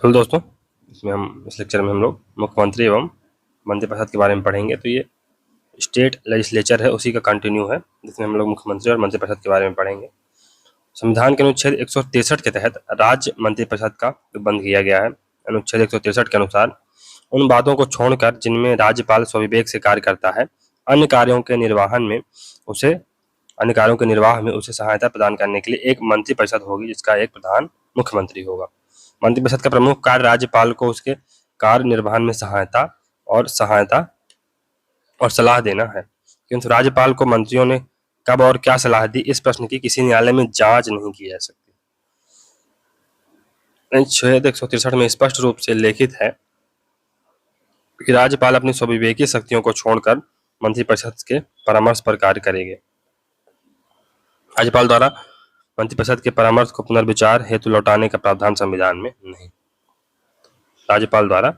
Hello दोस्तों, इस lecture में हम लोग मुख्यमंत्री एवं मंत्रिपरिषद के बारे में पढ़ेंगे। तो ये स्टेट लेजिस्लेचर है, उसी का कंटिन्यू है, जिसमें हम लोग मुख्यमंत्री और मंत्रिपरिषद के बारे में पढ़ेंगे। संविधान के अनुच्छेद 163 के तहत राज्य मंत्रिपरिषद का बंद किया गया है। अनुच्छेद 163 के अनुसार उन बातों को छोड़कर जिनमें राज्यपाल स्वविवेक से कार्य करता है, अन्य कार्यों के निर्वाह में उसे सहायता प्रदान करने के लिए एक मंत्रिपरिषद होगी, जिसका एक प्रधान मुख्यमंत्री होगा। मंत्रिपरिषद का प्रमुख कार्य राज्यपाल को उसके कार्य निर्वहन में सहायता और सलाह देना है, किंतु राज्यपाल को मंत्रियों ने कब और क्या सलाह दी, इस प्रश्न की किसी न्यायालय में जांच नहीं की जा सकती। अनुच्छेद 163 में स्पष्ट रूप से लिखित है कि राज्यपाल अपनी स्वविवेकी शक्तियों को छोड़कर मंत्रिपरिषद के परामर्श पर कार्य करेंगे। राज्यपाल द्वारा मंत्रिपरिषद के परामर्श को पुनर्विचार हेतु लौटाने का प्रावधान संविधान में नहीं। राज्यपाल द्वारा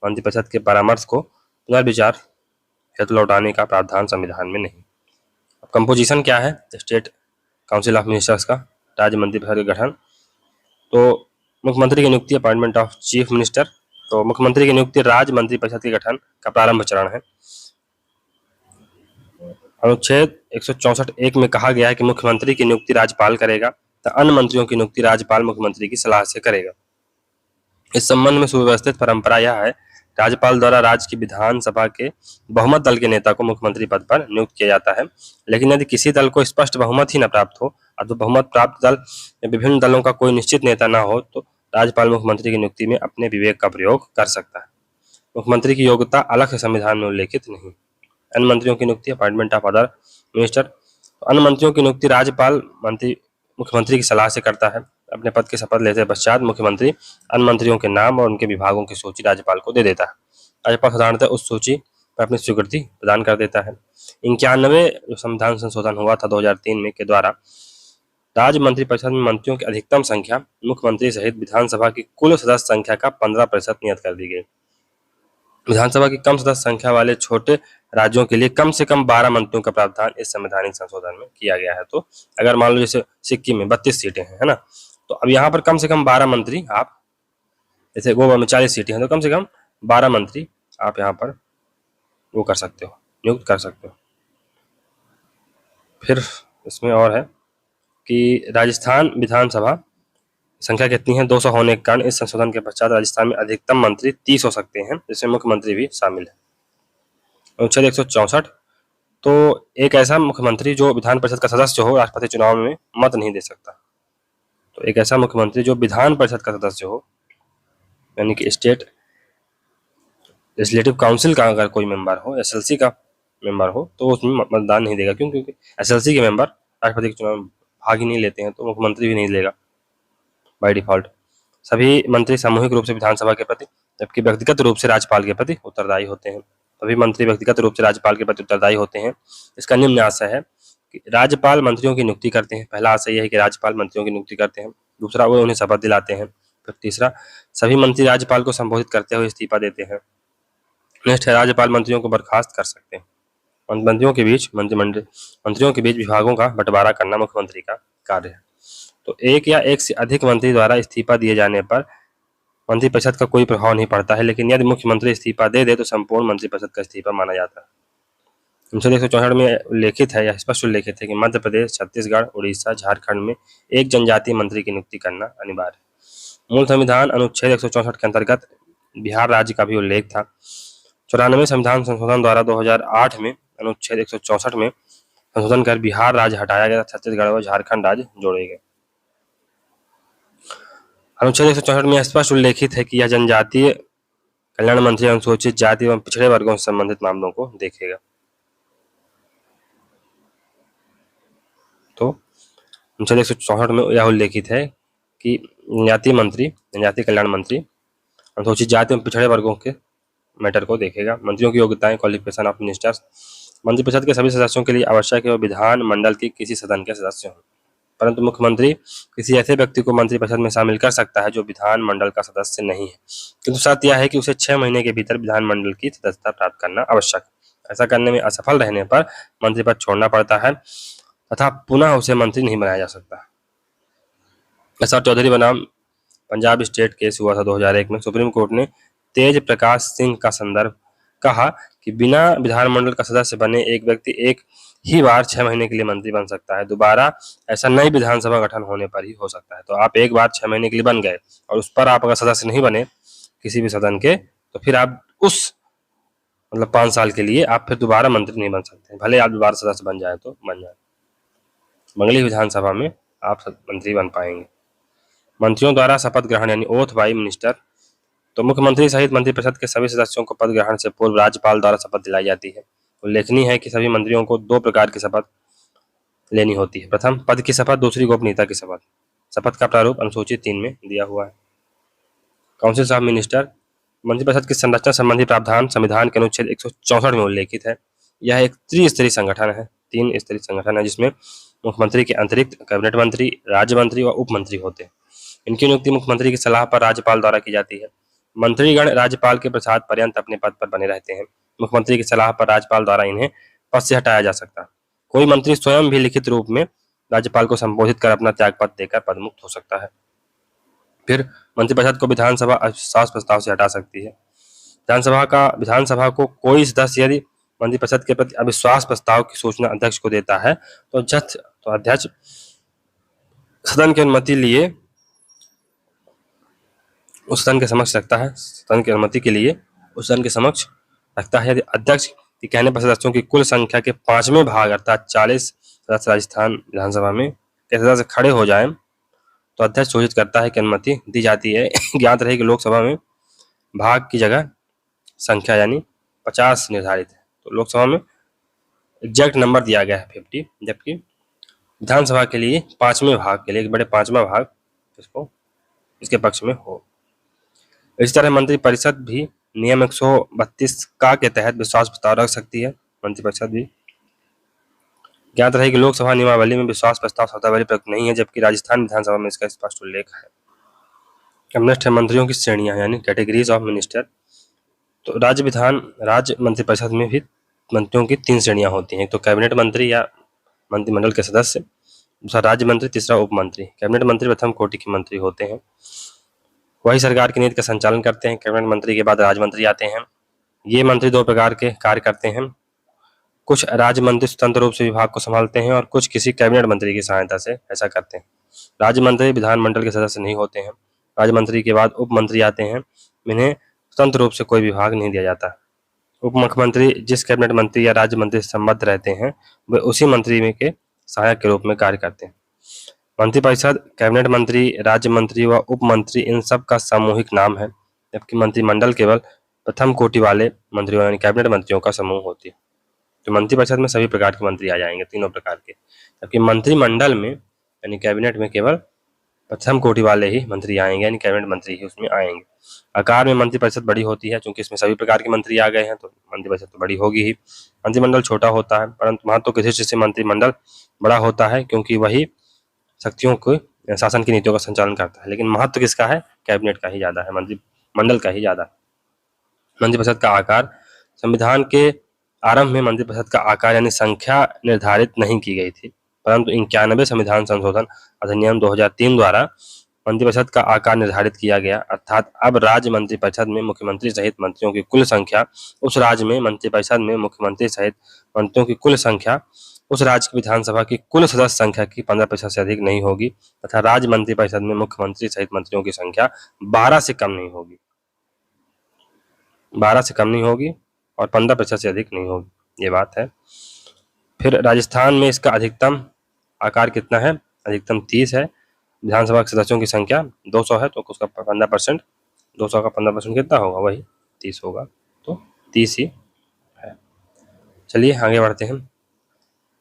मंत्रिपरिषद के परामर्श को पुनर्विचार हेतु लौटाने का प्रावधान संविधान में नहीं। अब कंपोजिशन क्या है स्टेट काउंसिल ऑफ मिनिस्टर्स का, राज्य मंत्रिपरिषद का गठन। तो मुख्यमंत्री की नियुक्ति, अपॉइंटमेंट ऑफ चीफ मिनिस्टर। तो मुख्यमंत्री की नियुक्ति राज्य मंत्रिपरिषद के गठन का प्रारंभ चरण है। अनुच्छेद 164(1) में कहा गया है कि मुख्यमंत्री की नियुक्ति राज्यपाल करेगा, तो अन्य मंत्रियों की नियुक्ति राज्यपाल मुख्यमंत्री की सलाह से करेगा। इस संबंध में सुव्यवस्थित परंपरा यह है, राज्यपाल द्वारा राज्य की विधानसभा के बहुमत दल के नेता को मुख्यमंत्री पद पर नियुक्त किया जाता है, लेकिन यदि किसी दल को स्पष्ट बहुमत ही न प्राप्त हो अथवा बहुमत प्राप्त दल या विभिन्न दलों का कोई निश्चित नेता न हो, तो राज्यपाल मुख्यमंत्री की नियुक्ति में अपने विवेक का प्रयोग कर सकता है। मुख्यमंत्री की योग्यता अलग से संविधान में उल्लेखित नहीं। अन्य मंत्रियों की नियुक्ति, अपॉइंटमेंट ऑफ अदर मिनिस्टर। तो अन्य मंत्रियों की नियुक्ति राज्यपाल मुख्यमंत्री की सलाह से करता है। अपने पद की शपथ लेते पश्चात मुख्यमंत्री अन्य मंत्रियों के नाम और उनके विभागों की सूची राज्यपाल को दे देता है। राज्यपाल साधारणतः उस सूची पर अपनी स्वीकृति प्रदान कर देता है। 91 जो संविधान संशोधन हुआ था 2003 में के द्वारा राज्य मंत्रिपरिषद में मंत्रियों की अधिकतम संख्या मुख्यमंत्री सहित विधानसभा की कुल सदस्य संख्या का 15% नियत कर दी गई। विधानसभा की कम सदस्य संख्या वाले छोटे राज्यों के लिए कम से कम 12 मंत्रियों का प्रावधान इस संवैधानिक संशोधन में किया गया है। तो अगर मान लो जैसे सिक्किम में 32 सीटें हैं, है ना, तो अब यहाँ पर कम से कम 12 मंत्री आप, जैसे गोवा में 40 सीटें हैं, तो कम से कम 12 मंत्री आप यहाँ पर वो कर सकते हो, नियुक्त कर सकते हो। फिर इसमें और है कि राजस्थान विधानसभा संख्या कितनी है, 200 होने के कारण इस संशोधन के पश्चात राजस्थान में अधिकतम मंत्री 30 हो सकते हैं, जिसमें मुख्यमंत्री भी शामिल है। अनुच्छेद 164, तो एक ऐसा मुख्यमंत्री जो विधान परिषद का सदस्य हो राष्ट्रपति चुनाव में मत नहीं दे सकता। तो एक ऐसा मुख्यमंत्री जो विधान परिषद का सदस्य हो, यानी कि स्टेट लेजिस्लेटिव काउंसिल का अगर कोई मेंबर हो, एसएलसी का मेंबर हो, तो उसमें मतदान नहीं देगा। क्यों? क्योंकि एसएलसी के मेंबर राष्ट्रपति के चुनाव में भाग ही नहीं लेते हैं, तो मुख्यमंत्री भी नहीं लेगा बाय डिफॉल्ट। सभी मंत्री सामूहिक रूप से विधानसभा के प्रति जबकि व्यक्तिगत रूप से राज्यपाल के प्रति उत्तरदायी होते हैं। सभी मंत्री व्यक्तिगत रूप से राज्यपाल के प्रति उत्तरदायी होते हैं। इसका निम्न आशय है कि राज्यपाल मंत्रियों की नियुक्ति करते हैं। पहला आशय यह है कि राज्यपाल मंत्रियों की नियुक्ति करते हैं। दूसरा, वो उन्हें शपथ दिलाते हैं। फिर तीसरा, सभी मंत्री राज्यपाल को संबोधित करते हुए इस्तीफा देते हैं। नेक्स्ट है, राज्यपाल मंत्रियों को बर्खास्त कर सकते हैं। मंत्रियों के बीच विभागों का बंटवारा करना मुख्यमंत्री का कार्य है। तो एक या एक से अधिक मंत्री द्वारा इस्तीफा दिए जाने पर मंत्रिपरिषद का कोई प्रभाव नहीं पड़ता है, लेकिन यदि मुख्यमंत्री इस्तीफा दे दे तो संपूर्ण मंत्रिपरिषद का इस्तीफा माना जाता है। अनुच्छेद 164 में उल्लेखित है या स्पष्ट उल्लेखित है कि मध्य प्रदेश, छत्तीसगढ़, उड़ीसा, झारखंड में एक जनजातीय मंत्री की नियुक्ति करना अनिवार्य है। मूल संविधान अनुच्छेद 164 के अंतर्गत बिहार राज्य का भी उल्लेख था। 94 संविधान संशोधन द्वारा 2008 में अनुच्छेद 164 में संशोधन कर बिहार राज्य हटाया गया, छत्तीसगढ़ व झारखंड राज्य जोड़े गए। अनुच्छेद 164 में स्पष्ट उल्लेखित है कि यह जनजातीय कल्याण मंत्री अनुसूचित जाति एवं पिछड़े वर्गों से संबंधित मामलों को देखेगा। तो अनुच्छेद 164 में यह उल्लेखित है कि जनजातीय कल्याण मंत्री अनुसूचित जाति एवं पिछड़े वर्गों के मैटर को देखेगा। मंत्रियों की योग्यताएं, क्वालिफिकेशन ऑफ मिनिस्टर्स। मंत्रिपरिषद के सभी सदस्यों के लिए आवश्यक है वह विधान मंडल की किसी सदन के सदस्य हों, परंतु मुख्यमंत्री किसी ऐसे व्यक्ति को मंत्रिपरिषद में शामिल कर सकता है जो विधान मंडल का सदस्य नहीं है, किंतु शर्त यह है कि उसे 6 महीने के भीतर विधान मंडल की सदस्यता प्राप्त करना आवश्यक है। ऐसा करने में असफल रहने पर मंत्रिपद छोड़ना पड़ता है तथा पुनः उसे मंत्री नहीं बनाया जा सकता। एस आर चौधरी बनाम पंजाब स्टेट केस हुआ था 2001 में। सुप्रीम कोर्ट ने तेज प्रकाश सिंह का संदर्भ कहा कि बिना विधानमंडल का सदस्य बने एक व्यक्ति एक ही बार 6 महीने के लिए मंत्री बन सकता है। दोबारा ऐसा नई विधानसभा गठन होने पर ही हो सकता है। तो आप एक बार 6 महीने के लिए बन गए और उस पर आप अगर सदस्य नहीं बने किसी भी सदन के, तो फिर आप उस मतलब 5 साल के लिए आप फिर दोबारा मंत्री नहीं बन सकते, भले आप दोबारा सदस्य बन जाए तो बन जाए। अगली विधानसभा में आप मंत्री बन पाएंगे। मंत्रियों द्वारा शपथ ग्रहण यानी ओथ बाई मिनिस्टर। तो मुख्यमंत्री सहित मंत्रिपरिषद के सभी सदस्यों को पद ग्रहण से पूर्व राज्यपाल द्वारा शपथ दिलाई जाती है। उल्लेखनीय है कि सभी मंत्रियों को 2 प्रकार की शपथ लेनी होती है। प्रथम पद की शपथ, दूसरी गोपनीयता की शपथ। शपथ का प्रारूप अनुसूची 3 में दिया हुआ है। काउंसिल ऑफ मिनिस्टर, मंत्रिपरिषद की संरचना संबंधी प्रावधान संविधान के अनुच्छेद 164 में उल्लेखित है। यह एक त्रिस्तरीय संगठन है, 3 स्तरीय संगठन है, जिसमें मुख्यमंत्री के अतिरिक्त कैबिनेट मंत्री, राज्य मंत्री और उप मंत्री होते हैं। इनकी नियुक्ति मुख्यमंत्री की सलाह पर राज्यपाल द्वारा की जाती है। मंत्रीगण राज्यपाल के प्रसाद पर्यंत अपने पद पर बने रहते हैं। मुख्यमंत्री की सलाह पर राज्यपाल द्वारा इन्हें पद से हटाया जा सकता है। कोई मंत्री स्वयं भी लिखित रूप में राज्यपाल को संबोधित कर अपना त्यागपत्र देकर पदमुक्त हो सकता है। फिर मंत्रिपरिषद को विधानसभा अविश्वास प्रस्ताव से हटा सकती है। विधानसभा को कोई सदस्य यदि मंत्रिपरिषद के प्रति अविश्वास प्रस्ताव की सूचना अध्यक्ष को देता है तो अध्यक्ष सदन की अनुमति लिए उस सदन के समक्ष रखता है। सदन की अनुमति के लिए उस सदन के समक्ष रखता है। यदि अध्यक्ष के कहने पर सदस्यों की कुल संख्या के 5वें भाग अर्थात 40 सदस्य राजस्थान विधानसभा में के सदस्य खड़े हो जाएं तो अध्यक्ष सूचित करता है कि अनुमति दी जाती है। ज्ञात रहे कि लोकसभा में भाग की जगह संख्या यानी 50 निर्धारित है, तो लोकसभा में एग्जैक्ट नंबर दिया गया है 50, जबकि विधानसभा के लिए 5वें भाग के लिए एक बड़े 5वां भाग इसके पक्ष में हो। इसी तरह मंत्रिपरिषद भी नियम 132 का के तहत विश्वास प्रस्ताव रख सकती है। मंत्रिपरिषद भी ज्ञात रहे कि लोकसभा नियमावली में विश्वास प्रस्ताव शब्दावली प्रयुक्त नहीं है, जबकि राजस्थान विधानसभा में इसका स्पष्ट उल्लेख है। अब नेक्स्ट है मंत्रियों की श्रेणियां यानी कैटेगरीज ऑफ मिनिस्टर। तो राज्य मंत्रिपरिषद में भी मंत्रियों की 3 श्रेणियां होती हैं। एक तो कैबिनेट मंत्री या मंत्रिमंडल के सदस्य, दूसरा राज्य मंत्री, तीसरा उप मंत्री। कैबिनेट मंत्री प्रथम कोटि के मंत्री होते हैं, वही सरकार की नीति का संचालन करते हैं। कैबिनेट मंत्री के बाद राज्य मंत्री आते हैं। ये मंत्री 2 प्रकार के कार्य करते हैं। कुछ राज्य मंत्री स्वतंत्र रूप से विभाग को संभालते हैं और कुछ किसी कैबिनेट मंत्री की सहायता से ऐसा करते हैं। राज्य मंत्री विधानमंडल के सदस्य नहीं होते हैं। राज्य मंत्री के बाद उप मंत्री आते हैं, इन्हें स्वतंत्र रूप से कोई विभाग नहीं दिया जाता। उप मुख्यमंत्री जिस कैबिनेट मंत्री या राज्य मंत्री से संबद्ध रहते हैं वे उसी मंत्री में के सहायक के रूप में कार्य करते हैं। मंत्रिपरिषद कैबिनेट मंत्री, राज्य मंत्री व उप मंत्री इन सब का सामूहिक नाम है, जबकि मंत्रिमंडल केवल प्रथम कोटि वाले मंत्रियों यानी कैबिनेट मंत्रियों का समूह होती है। तो मंत्रिपरिषद में सभी प्रकार के मंत्री आ जाएंगे, तीनों प्रकार के, जबकि मंत्रिमंडल में यानी कैबिनेट में केवल प्रथम कोटि वाले ही मंत्री आएंगे यानी कैबिनेट मंत्री ही उसमें आएंगे। आकार में मंत्रिपरिषद बड़ी होती है, क्योंकि इसमें सभी प्रकार के मंत्री आ गए हैं तो मंत्रिपरिषद तो बड़ी होगी ही। मंत्रिमंडल छोटा होता है, परंतु महत्व की दृष्टि से मंत्रिमंडल बड़ा होता है, क्योंकि वही शक्तियों को शासन की नीतियों का संचालन करता है। लेकिन महत्व किसका है? कैबिनेट का ही ज्यादा है, मंत्रिमंडल का ही ज्यादा। मंत्रिपरिषद का आकार, संविधान के आरंभ में मंत्रिपरिषद का आकार यानी संख्या निर्धारित नहीं की गई थी, परंतु 91 संविधान संशोधन अधिनियम 2003 द्वारा मंत्रिपरिषद का आकार निर्धारित किया गया। अर्थात अब राज्य मंत्रिपरिषद में मुख्यमंत्री सहित मंत्रियों की कुल संख्या उस राज्य में मंत्रिपरिषद में मुख्यमंत्री सहित मंत्रियों की कुल संख्या उस राज्य की विधानसभा की कुल सदस्य संख्या की 15% से अधिक नहीं होगी तथा राज्य मंत्रिपरिषद में मुख्यमंत्री सहित मंत्रियों की संख्या 12 से कम नहीं होगी, 12 से कम नहीं होगी और 15% से अधिक नहीं होगी, ये बात है। फिर राजस्थान में इसका अधिकतम आकार कितना है? अधिकतम 30 है। विधानसभा के सदस्यों की संख्या 200 है तो उसका 15%, 200 का 15% कितना होगा? वही 30 होगा, तो 30 ही है। चलिए आगे बढ़ते हैं।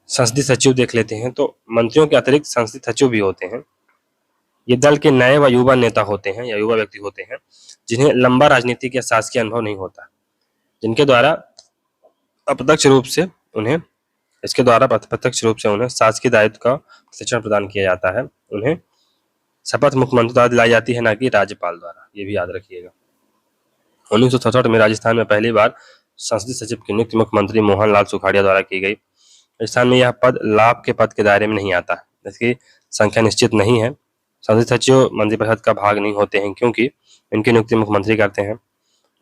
संसदीय सचिव देख लेते हैं। तो मंत्रियों के अतिरिक्त संसदीय सचिव भी होते हैं। ये दल के नए व युवा नेता होते हैं या युवा व्यक्ति होते हैं जिन्हें लंबा राजनीतिक या शासकीय अनुभव नहीं होता, जिनके द्वारा अप्रत्यक्ष रूप से उन्हें शासकीय दायित्व का प्रशिक्षण प्रदान किया जाता है। उन्हें शपथ मुख्यमंत्री द्वारा दिलाई जाती है, न कि राज्यपाल द्वारा, ये भी याद रखिएगा। 1967 में राजस्थान में पहली बार संसदीय सचिव की नियुक्ति मुख्यमंत्री मोहन लाल सुखाड़िया द्वारा की गई। राजस्थान में यह पद लाभ के पद के दायरे में नहीं आता, इसकी संख्या निश्चित नहीं है। संसदीय सचिव मंत्रिपरिषद का भाग नहीं होते हैं क्योंकि इनकी नियुक्ति मुख्यमंत्री करते हैं।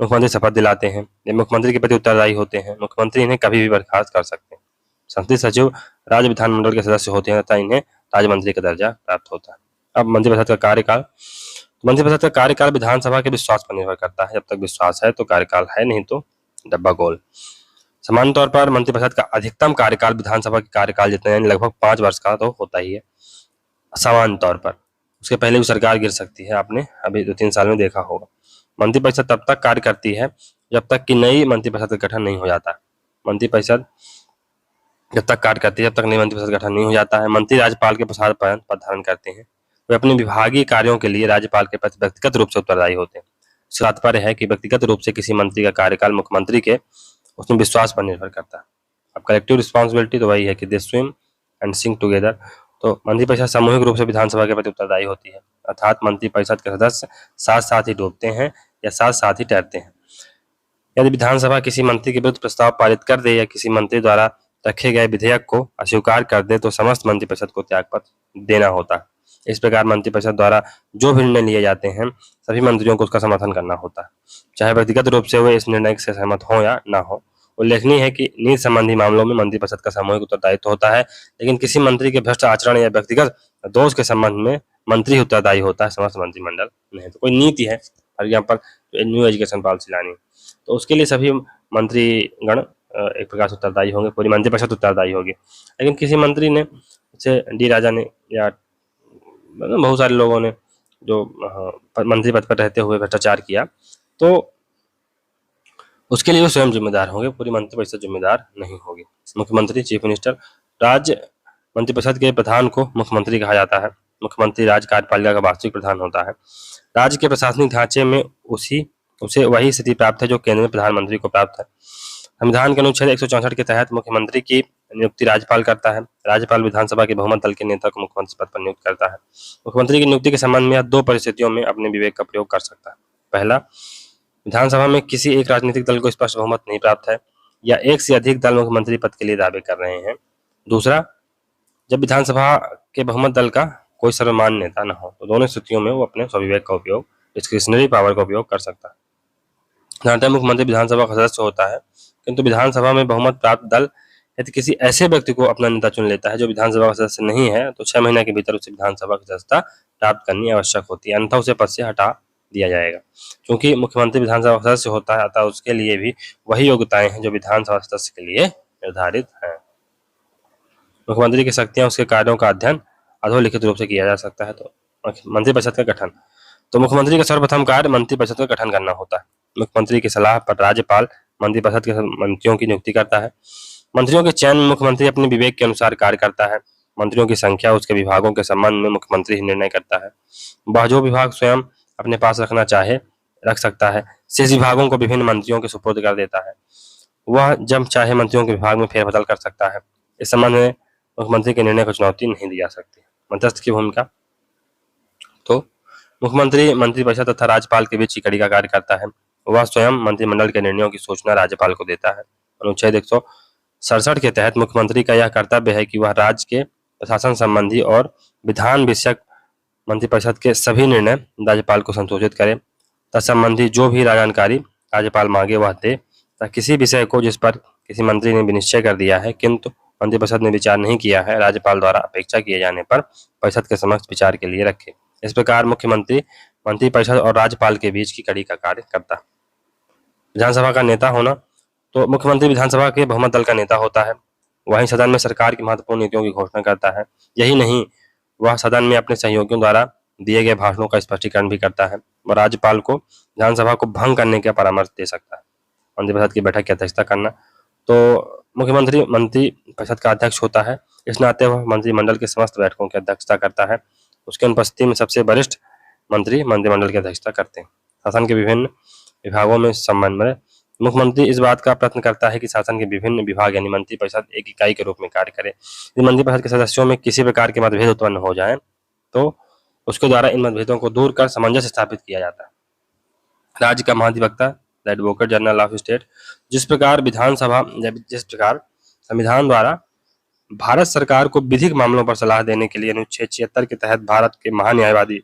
मुख्यमंत्री शपथ दिलाते हैं, ये मुख्यमंत्री के प्रति उत्तरदायी होते हैं। मुख्यमंत्री इन्हें कभी भी बर्खास्त कर सकते हैं। संसदीय सचिव राज्य विधानमंडल के सदस्य होते हैं तथा इन्हें राज्य मंत्री का दर्जा प्राप्त होता है। अब मंत्रिपरिषद का कार्यकाल। मंत्रिपरिषद का कार्यकाल विधानसभा के विश्वास पर निर्भर करता है। जब तक विश्वास है तो कार्यकाल है, नहीं तो डब्बा गोल। सामान्य तौर पर मंत्रिपरिषद का अधिकतम कार्यकाल विधानसभा के कार्यकाल जितना, यानी लगभग 5 वर्ष का तो होता ही है सामान्य तौर पर। उसके पहले भी सरकार गिर सकती है, आपने अभी 2-3 साल में देखा होगा। मंत्रिपरिषद तब तक कार्य करती है जब तक कि नई मंत्रिपरिषद का गठन नहीं हो जाता। मंत्रिपरिषद जब तक कार्य करती है जब तक नई मंत्रिपरिषद का गठन नहीं हो जाता है। मंत्री राज्यपाल के प्रसाद पर पद धारण करते हैं। वे अपने विभागीय कार्यों के लिए राज्यपाल के प्रति व्यक्तिगत रूप से उत्तरदायी होते हैं। इसका तात्पर्य है कि व्यक्तिगत रूप से किसी मंत्री का कार्यकाल मुख्यमंत्री के उसमें विश्वास पर निर्भर करता है। अब कलेक्टिव रिस्पॉन्सिबिलिटी तो वही है कि they swim and sink together. तो मंत्रिपरिषद सामूहिक रूप से विधानसभा के प्रति उत्तरदायी होती है, अर्थात मंत्रिपरिषद के सदस्य साथ साथ ही डूबते हैं या साथ साथ ही तैरते हैं। यदि विधानसभा किसी मंत्री के विरुद्ध प्रस्ताव पारित कर दे या किसी मंत्री द्वारा रखे गए विधेयक को अस्वीकार कर दे तो समस्त मंत्रिपरिषद को त्यागपत्र देना होता है। इस प्रकार मंत्रिपरिषद द्वारा जो भी निर्णय लिए जाते हैं सभी मंत्रियों को उसका समर्थन करना होता है, चाहे व्यक्तिगत रूप से वे इस निर्णय से सहमत हो या ना हो। उल्लेखनीय है कि नीति संबंधी मामलों में मंत्रिपरिषद का सामूहिक उत्तरदायित्व होता है, लेकिन किसी मंत्री के भ्रष्ट आचरण या व्यक्तिगत दोष के संबंध में मंत्री उत्तरदायी होता है, समस्त मंत्रिमंडल नहीं। तो कोई नीति है for example new education policy लानी, तो उसके लिए सभी मंत्रीगण एक प्रकार से उत्तरदायी होंगे, पूरी मंत्रिपरिषद उत्तरदायी होगी। लेकिन किसी मंत्री ने, जैसे डी राजा ने या बहुत सारे लोगों ने जो मंत्री पद पर रहते हुए भ्रष्टाचार किया, तो उसके लिए वो स्वयं जिम्मेदार होंगे, पूरी मंत्रिपरिषद जिम्मेदार नहीं होगी। मुख्यमंत्री, चीफ मिनिस्टर। राज्य मंत्रिपरिषद के प्रधान को मुख्यमंत्री कहा जाता है। मुख्यमंत्री राज्य कार्यपालिका का वास्तविक प्रधान होता है। राज्य के प्रशासनिक ढांचे में उसे वही स्थिति प्राप्त है जो केंद्र में प्रधानमंत्री को प्राप्त है। संविधान के अनुच्छेद 164 के तहत मुख्यमंत्री की नियुक्ति राज्यपाल करता है। राज्यपाल विधानसभा के बहुमत दल के नेता को मुख्यमंत्री पद पर नियुक्त करता है। मुख्यमंत्री की नियुक्ति के संबंध में 2 परिस्थितियों में अपने विवेक का प्रयोग कर सकता है। पहला, विधानसभा में किसी एक राजनीतिक दल को स्पष्ट बहुमत नहीं प्राप्त है या एक से अधिक दल मुख्यमंत्री पद के लिए दावे कर रहे हैं। दूसरा, जब विधानसभा के बहुमत दल का कोई सर्वमान्य नेता न हो, तो दोनों स्थितियों में वो अपने स्वविवेक का उपयोग, डिस्क्रिशनरी पावर का उपयोग कर सकता है। साधारणतः मुख्यमंत्री विधानसभा का सदस्य होता है, किंतु विधानसभा में बहुमत प्राप्त दल यदि किसी ऐसे व्यक्ति को अपना नेता चुन लेता है जो विधानसभा का सदस्य नहीं है, तो 6 महीने के भीतर उसे विधानसभा की सदस्यता प्राप्त करनी आवश्यक होती है, अन्यथा उसे पद से हटा दिया जाएगा। क्योंकि मुख्यमंत्री विधानसभा का सदस्य होता है, अतः उसके लिए भी वही योग्यताएं हैं जो विधानसभा सदस्य के लिए निर्धारित हैं। मुख्यमंत्री की शक्तियां, उसके कार्यों का अध्ययन अधोलिखित रूप से किया जा सकता है। तो मंत्रिपरिषद का गठन, तो मुख्यमंत्री का सर्वप्रथम कार्य मंत्रिपरिषद का गठन करना होता है। मुख्यमंत्री की सलाह पर राज्यपाल मंत्रिपरिषद के मंत्रियों की नियुक्ति करता है। मंत्रियों के चयन में मुख्यमंत्री अपने विवेक के अनुसार कार्य करता है। मंत्रियों की संख्या उसके विभागों के संबंध में मुख्यमंत्री ही निर्णय करता है। वह जो विभाग स्वयं अपने पास रखना चाहे रख सकता है। शेष विभागों को विभिन्न मंत्रियों के सुपुर्द कर देता है। वह जब चाहे मंत्रियों के विभाग में फेरबदल कर सकता है। इस संबंध में मुख्यमंत्री के निर्णय को चुनौती नहीं दी जा सकती। मध्यस्थ की भूमिका, तो मुख्यमंत्री मंत्रिपरिषद तथा राज्यपाल के बीच की कड़ी का कार्य करता है। वह स्वयं मंत्रिमंडल के निर्णयों की सूचना राज्यपाल को देता है। अनुच्छेद 167 के तहत मुख्यमंत्री का यह कर्तव्य है कि वह राज्य के प्रशासन संबंधी और विधान विषयक मंत्रिपरिषद के सभी निर्णय राज्यपाल को संशोधित करे। तत्संबंधी जो भी जानकारी राज्यपाल मांगे वह दे। किसी विषय को जिस पर किसी मंत्री ने विनिश्चय कर दिया है किंतु मंत्रिपरिषद ने विचार नहीं किया है, राज्यपाल द्वारा अपेक्षा किए जाने पर परिषद के समक्ष विचार के लिए रखे। इस प्रकार मुख्यमंत्री मंत्रिपरिषद और राज्यपाल के बीच की कड़ी का कार्य करता है। विधानसभा का नेता होना, तो मुख्यमंत्री विधानसभा के बहुमत दल का नेता होता है। वहीं सदन में सरकार की महत्वपूर्ण नीतियों की घोषणा करता है। यही नहीं, वह सदन में अपने सहयोगियों द्वारा दिए गए भाषणों का स्पष्टीकरण भी करता है। वह राज्यपाल को विधानसभा को भंग करने का परामर्श दे सकता है। मंत्रिपरिषद की बैठक की अध्यक्षता करना, तो मुख्यमंत्री मंत्रिपरिषद का अध्यक्ष होता है। इस नाते वह मंत्रिमंडल की समस्त बैठकों की अध्यक्षता करता है। उसके अनुपस्थिति में सबसे वरिष्ठ मंत्री मंत्रिमंडल की अध्यक्षता करते हैं। शासन के विभिन्न विभागों में संबंध में मुख्यमंत्री इस बात का प्रयत्न करता है कि शासन के विभिन्न विभाग यानी मंत्रिपरिषद एक इकाई के रूप में कार्य करे। यदि मंत्रिपरिषद के सदस्यों में किसी प्रकार के मतभेद उत्पन्न हो जाए तो उसके द्वारा इन मतभेदों को दूर कर सामंजस्य स्थापित किया जाता है। राज्य का महाधिवक्ता, एडवोकेट जनरल ऑफ स्टेट, जिस प्रकार संविधान द्वारा भारत सरकार को विधिक मामलों पर सलाह देने के लिए अनुच्छेद 76 के तहत भारत के महान्यायवादी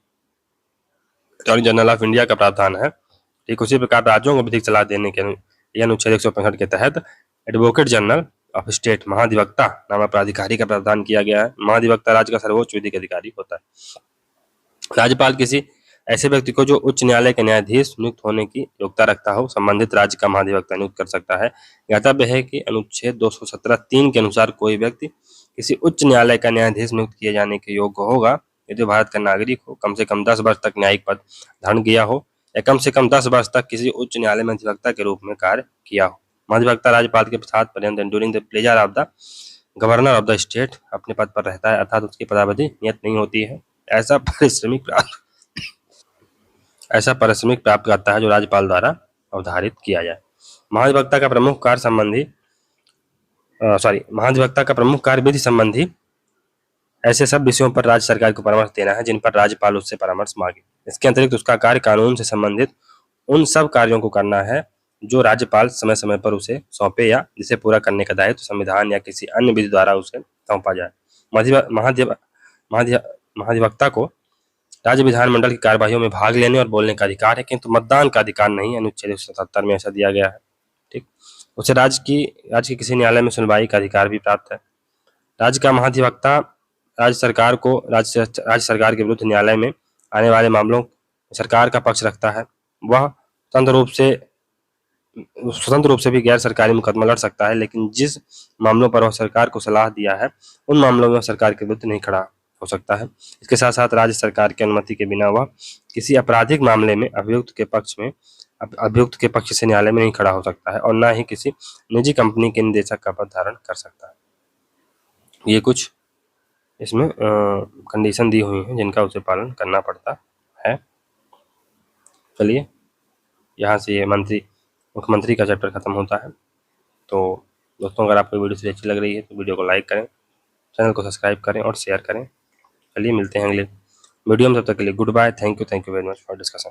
अटॉर्नी जनरल ऑफ इंडिया का प्रावधान है। ठीक उसी प्रकार राज्यों को विधिक सलाह देने के लिए अनुच्छेद 165 के तहत एडवोकेट जनरल ऑफ स्टेट महाधिवक्ता नामक प्राधिकारी का प्रावधान किया गया है। महाधिवक्ता राज्य का सर्वोच्च विधिक अधिकारी होता है। राज्यपाल किसी ऐसे व्यक्ति को जो उच्च न्यायालय के न्यायाधीश नियुक्त होने की योग्यता रखता हो संबंधित राज्य का महाधिवक्ता नियुक्त कर सकता है। ज्ञातव्य है कि अनुच्छेद 217(3) के अनुसार कोई व्यक्ति किसी उच्च न्यायालय का न्यायाधीश नियुक्त किए जाने के योग्य होगा यदि भारत का नागरिक हो, कम से कम 10 वर्ष तक न्यायिक पद धारण किया हो या कम से कम 10 वर्ष तक किसी उच्च न्यायालय में अधिवक्ता के रूप में कार्य किया हो। महाधिवक्ता राज्यपाल के साथ पर्यंत during the pleasure of the governor of the state अपने पद पर रहता है, अर्थात उसकी पदावधि नियत नहीं होती है। ऐसा पारिश्रमिक प्राप्त करता है जो राज्यपाल द्वारा अवधारित किया जाए। महाधिवक्ता का प्रमुख कार्य विधि संबंधी ऐसे सब विषयों पर राज्य सरकार को परामर्श देना है जिन पर राज्यपाल उससे परामर्श मांगे। इसके अतिरिक्त उसका कार्य कानून से संबंधित उन सब कार्यों को करना है जो राज्यपाल समय समय पर उसे सौंपे या जिसे पूरा करने का दायित्व संविधान या किसी अन्य विधि द्वारा उसे सौंपा जाए। महाधिवक्ता को राज्य विधानमंडल की कार्यवाहियों में भाग लेने और बोलने का अधिकार है, किंतु मतदान का अधिकार नहीं। अनुच्छेद 177 में ऐसा दिया गया है। ठीक, उसे राज्य के किसी न्यायालय में सुनवाई का अधिकार भी प्राप्त है। राज्य का महाधिवक्ता राज्य सरकार के विरुद्ध न्यायालय में आने वाले मामलों सरकार का पक्ष रखता है। वह स्वतंत्र रूप से भी गैर सरकारी मुकदमा लड़ सकता है, लेकिन जिस मामलों पर वह सरकार को सलाह दिया है उन मामलों में सरकार के विरुद्ध नहीं खड़ा हो सकता है। इसके साथ साथ राज्य सरकार की अनुमति के बिना वह किसी आपराधिक मामले में अभियुक्त के पक्ष से न्यायालय में नहीं खड़ा हो सकता है और न ही किसी निजी कंपनी के निदेशक का पद धारण कर सकता है। ये कुछ इसमें कंडीशन दी हुई हैं जिनका उसे पालन करना पड़ता है। चलिए, यहाँ से ये मुख्यमंत्री का चैप्टर खत्म होता है। तो दोस्तों, अगर आपको वीडियो अच्छी लग रही है तो वीडियो को लाइक करें, चैनल को सब्सक्राइब करें और शेयर करें। चलिए, मिलते हैं अगले वीडियो में। तब तक के लिए goodbye. Thank you very much for discussion.